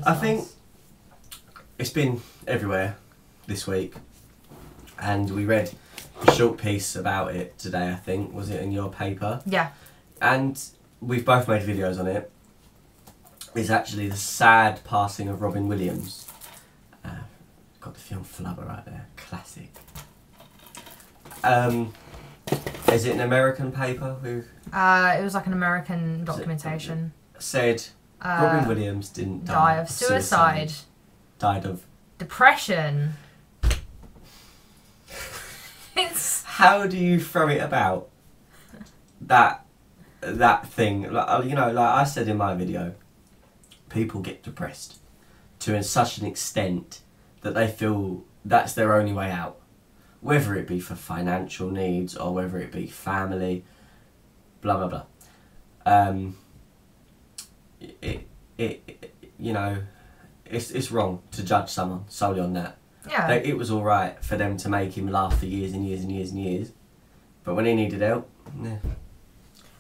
I think it's been everywhere this week, and we read a short piece about it today, I think. Was it in your paper? Yeah. And we've both made videos on it. It's actually the sad passing of Robin Williams. Got the film Flubber right there. Classic. Is it an American paper who... It was like an American documentation. Said Robin Williams didn't die of suicide. Died of... depression. It's... How do you throw it about? That thing. Like, you know, like I said in my video, people get depressed to such an extent that they feel that's their only way out. Whether it be for financial needs or whether it be family, blah blah blah. You know, it's wrong to judge someone solely on that. Yeah. It was all right for them to make him laugh for years and years and years and years, but when he needed help, nah.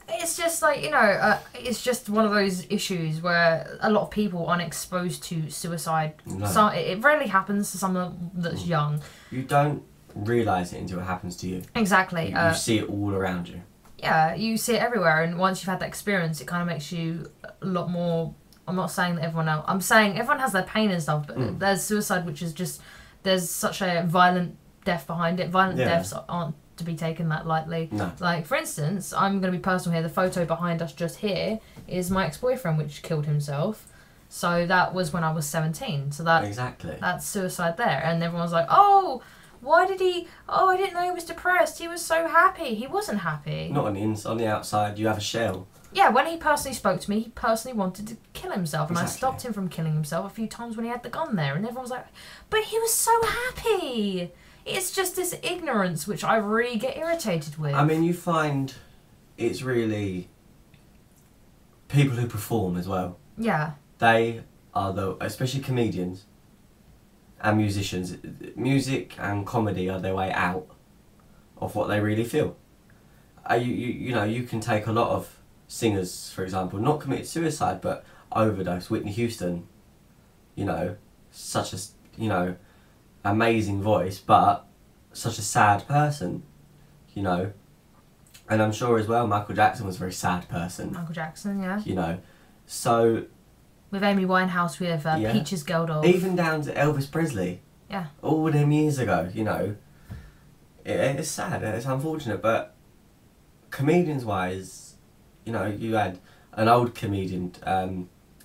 It's just like, you know, it's just one of those issues where a lot of people aren't exposed to suicide. No. So it rarely happens to someone that's young. You don't realise it until it happens to you. Exactly. You see it all around you. Yeah, you see it everywhere, and once you've had that experience, it kind of makes you a lot more... I'm not saying that everyone else... I'm saying everyone has their pain and stuff, but there's suicide, which is just... There's such a violent death behind it. Violent deaths aren't to be taken that lightly. No. Like, for instance, I'm going to be personal here. The photo behind us just here is my ex-boyfriend, which killed himself. So that was when I was 17. So that Exactly. that's suicide there. And everyone's like, oh, why did he... Oh, I didn't know he was depressed. He was so happy. He wasn't happy. Not on the outside, you have a shell. Yeah, when he personally spoke to me, he personally wanted to kill himself. And Exactly. I stopped him from killing himself a few times when he had the gun there. And everyone was like, but he was so happy. It's just this ignorance which I really get irritated with. I mean, you find it's really people who perform as well. Yeah. They are especially comedians and musicians. Music and comedy are their way out of what they really feel. You know, you can take a lot of singers, for example, not committed suicide but overdose. Whitney Houston, you know, such a, you know, amazing voice, but such a sad person, you know. And I'm sure as well Michael Jackson was a very sad person. Michael Jackson, yeah. You know, so... With Amy Winehouse, we have Peaches Geldof. Even down to Elvis Presley. Yeah. All them years ago, you know. It's sad, it's unfortunate, but comedians-wise, you know, you had an old comedian,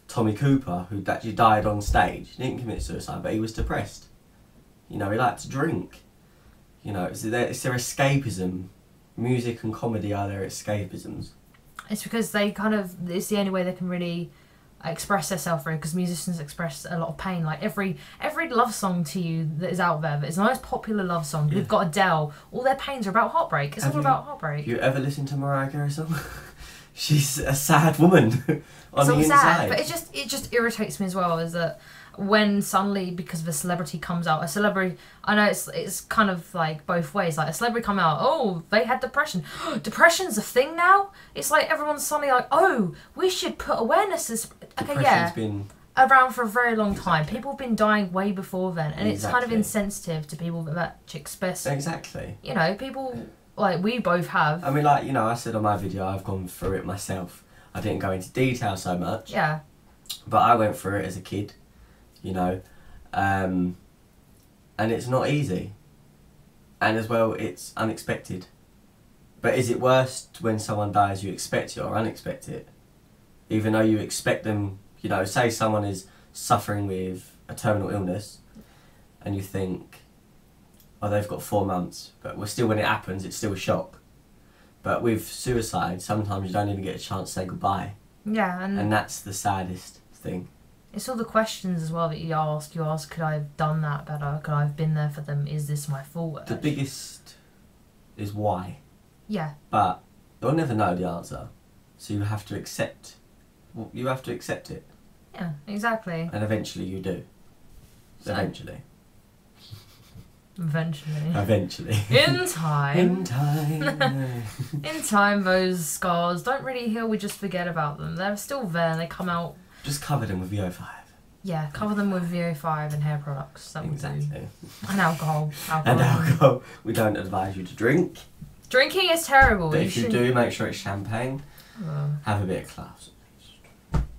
Tommy Cooper, who actually died on stage. He didn't commit suicide, but he was depressed. You know, he liked to drink. You know, it's their escapism. Music and comedy are their escapisms. It's because they kind of... It's the only way they can really express themselves through, because musicians express a lot of pain. Like every love song to you that is out there, that is the most popular love song. You've got Adele. All their pains are about heartbreak. It's all about heartbreak. You ever listen to Mariah Carey song? She's a sad woman on the inside. Sad, but it just irritates me as well. Is that when suddenly, because of a celebrity comes out, a celebrity, I know it's kind of like both ways. Like a celebrity come out, oh, they had depression. Depression's a thing now. It's like everyone's suddenly like, oh, we should put awareness as... Okay, Depression's been around for a very long time. People have been dying way before then, and it's kind of Exactly. insensitive to people that express. Exactly. You know, people like we both have. I mean, like, you know, I said on my video, I've gone through it myself. I didn't go into detail so much. Yeah. But I went through it as a kid, you know, and it's not easy. And as well, it's unexpected. But is it worse when someone dies, you expect it or unexpect it? Even though you expect them, you know, say someone is suffering with a terminal illness and you think, oh, they've got 4 months, but when it happens, it's still a shock. But with suicide, sometimes you don't even get a chance to say goodbye. Yeah, and that's the saddest thing. It's all the questions as well that you ask. You ask, could I have done that better? Could I have been there for them? Is this my fault? The biggest is why. Yeah. But you'll never know the answer. So you have to accept. You have to accept it. Yeah, exactly. And eventually you do. So- Eventually. Eventually. In time. In time. In time, those scars don't really heal. We just forget about them. They're still there. And they come out. Just cover them with VO5. Yeah, cover them with VO5 and hair products. That would do. Exactly. And alcohol. And alcohol. We don't advise you to drink. Drinking is terrible. But if you do, make sure it's champagne. Have a bit of class.